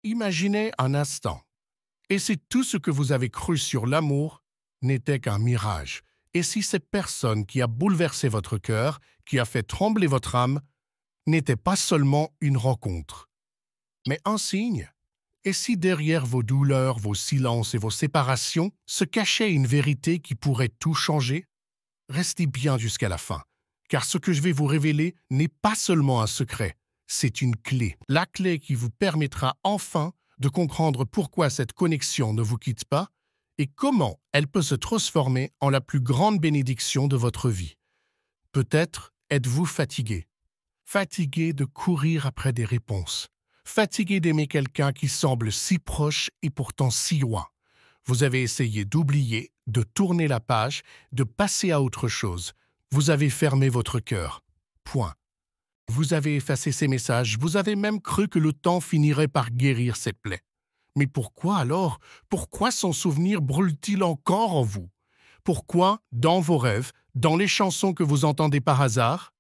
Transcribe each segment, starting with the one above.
Imaginez un instant. Et si tout ce que vous avez cru sur l'amour n'était qu'un mirage? Et si cette personne qui a bouleversé votre cœur, qui a fait trembler votre âme, n'était pas seulement une rencontre, mais un signe? Et si derrière vos douleurs, vos silences et vos séparations se cachait une vérité qui pourrait tout changer? Restez bien jusqu'à la fin, car ce que je vais vous révéler n'est pas seulement un secret, c'est une clé. La clé qui vous permettra enfin de comprendre pourquoi cette connexion ne vous quitte pas et comment elle peut se transformer en la plus grande bénédiction de votre vie. Peut-être êtes-vous fatigué. Fatigué de courir après des réponses. Fatigué d'aimer quelqu'un qui semble si proche et pourtant si loin. Vous avez essayé d'oublier, de tourner la page, de passer à autre chose. Vous avez fermé votre cœur. Point. Vous avez effacé ces messages, vous avez même cru que le temps finirait par guérir cette plaie. Mais pourquoi alors? Pourquoi son souvenir brûle-t-il encore en vous? Pourquoi, dans vos rêves, dans les chansons que vous entendez par hasard,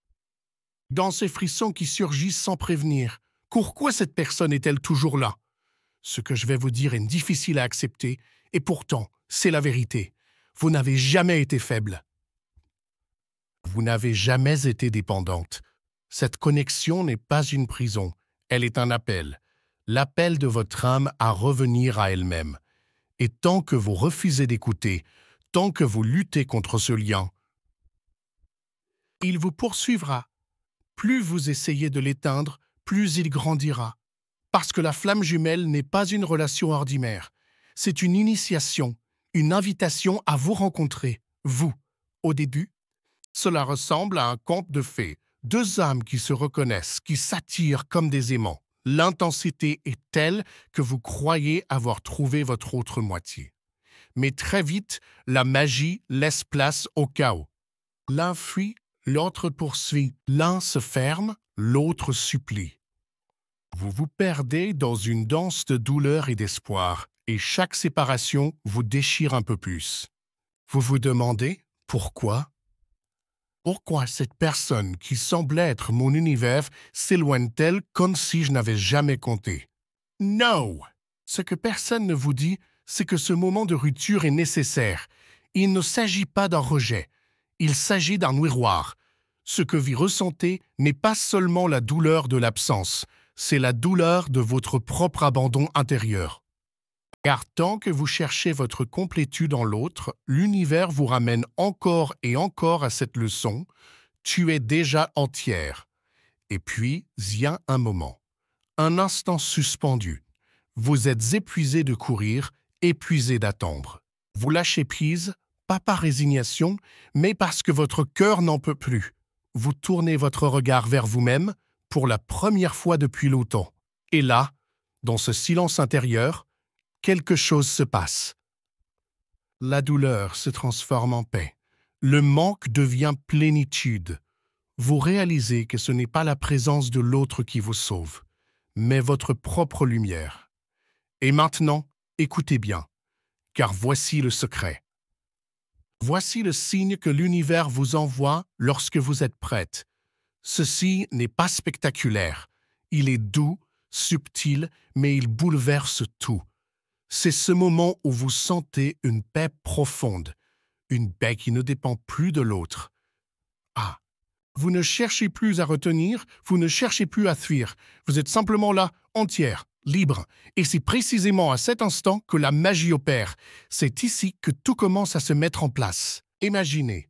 dans ces frissons qui surgissent sans prévenir, pourquoi cette personne est-elle toujours là? Ce que je vais vous dire est difficile à accepter, et pourtant, c'est la vérité. Vous n'avez jamais été faible. Vous n'avez jamais été dépendante. Cette connexion n'est pas une prison, elle est un appel. L'appel de votre âme à revenir à elle-même. Et tant que vous refusez d'écouter, tant que vous luttez contre ce lien, il vous poursuivra. Plus vous essayez de l'éteindre, plus il grandira. Parce que la flamme jumelle n'est pas une relation ordinaire. C'est une initiation, une invitation à vous rencontrer, vous. Au début, cela ressemble à un conte de fées. Deux âmes qui se reconnaissent, qui s'attirent comme des aimants. L'intensité est telle que vous croyez avoir trouvé votre autre moitié. Mais très vite, la magie laisse place au chaos. L'un fuit, l'autre poursuit. L'un se ferme, l'autre supplie. Vous vous perdez dans une danse de douleur et d'espoir, et chaque séparation vous déchire un peu plus. Vous vous demandez pourquoi? Pourquoi cette personne qui semblait être mon univers s'éloigne-t-elle comme si je n'avais jamais compté? Non! Ce que personne ne vous dit, c'est que ce moment de rupture est nécessaire. Il ne s'agit pas d'un rejet, il s'agit d'un miroir. Ce que vous ressentez n'est pas seulement la douleur de l'absence, c'est la douleur de votre propre abandon intérieur. Car tant que vous cherchez votre complétude en l'autre, l'univers vous ramène encore et encore à cette leçon. Tu es déjà entière. Et puis vient un moment, un instant suspendu. Vous êtes épuisé de courir, épuisé d'attendre. Vous lâchez prise, pas par résignation, mais parce que votre cœur n'en peut plus. Vous tournez votre regard vers vous-même pour la première fois depuis longtemps. Et là, dans ce silence intérieur, quelque chose se passe. La douleur se transforme en paix. Le manque devient plénitude. Vous réalisez que ce n'est pas la présence de l'autre qui vous sauve, mais votre propre lumière. Et maintenant, écoutez bien, car voici le secret. Voici le signe que l'univers vous envoie lorsque vous êtes prête. Ceci n'est pas spectaculaire. Il est doux, subtil, mais il bouleverse tout. C'est ce moment où vous sentez une paix profonde, une paix qui ne dépend plus de l'autre. Ah, vous ne cherchez plus à retenir, vous ne cherchez plus à fuir. Vous êtes simplement là, entière, libre. Et c'est précisément à cet instant que la magie opère. C'est ici que tout commence à se mettre en place. Imaginez,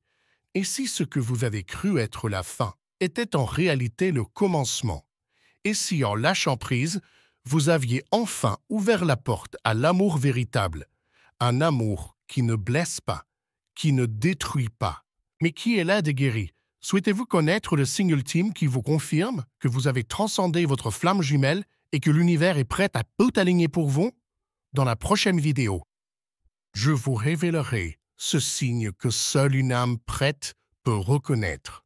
et si ce que vous avez cru être la fin était en réalité le commencement? Et si en lâchant prise, vous aviez enfin ouvert la porte à l'amour véritable, un amour qui ne blesse pas, qui ne détruit pas, mais qui est là de guérir. Souhaitez-vous connaître le signe ultime qui vous confirme que vous avez transcendé votre flamme jumelle et que l'univers est prêt à tout aligner pour vous? Dans la prochaine vidéo, je vous révélerai ce signe que seule une âme prête peut reconnaître.